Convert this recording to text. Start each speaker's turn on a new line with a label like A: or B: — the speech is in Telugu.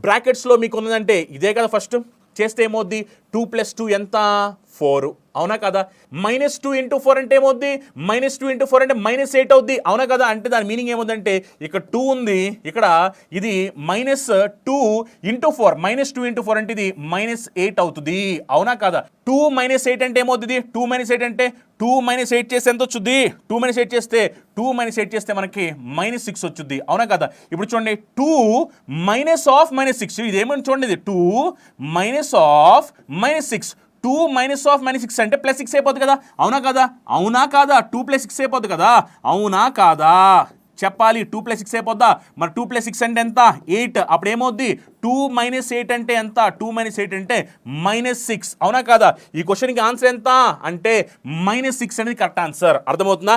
A: బ్రాకెట్స్లో మీకు ఉన్నదంటే ఇదే కదా ఫస్ట్ చేస్తే ఏమవుద్ది 2 + 2 ఎంత 4 అవునా కదా -2 × 4 అంటే ఏమవుద్ది -2 × 4 అంటే -8 అవుద్ది అవునా కదా అంటే దాని మీనింగ్ ఏముందంటే ఇక్కడ 2 ఉంది ఇక్కడ ఇది -2 × 4 -2 × 4 అంటే ఇది -8 అవుతుంది అవునా కదా 2 - 8 అంటే ఏమవుతుంది 2 - 8 అంటే 2 - 8 చేస్తే ఎంత వచ్చుద్ది 2 - 8 చేస్తే 2 - 8 చేస్తే మనకి -6 వచ్చుద్ది అవునా కదా ఇప్పుడు చూడండి 2 - -6 ఇది ఏమని చూడండి ఇది 2 - -6 2 - -6 అంటే +6 అయిపోద్ది కదా అవునా కదా అవునా కాదా 2 + 6 అయిపోద్ది కదా అవునా కాదా చెప్పాలి 2 + 6 అయిపోద్దా మరి 2 + 6 అంటే ఎంత 8 అప్పుడు ఏమవుద్ది 2 - 8 అంటే ఎంత 2 - 8 అంటే -6 అవునా కాదా ఈ క్వశ్చన్కి ఆన్సర్ ఎంత అంటే -6 అనేది కరెక్ట్ ఆన్సర్ అర్థమవుతుందా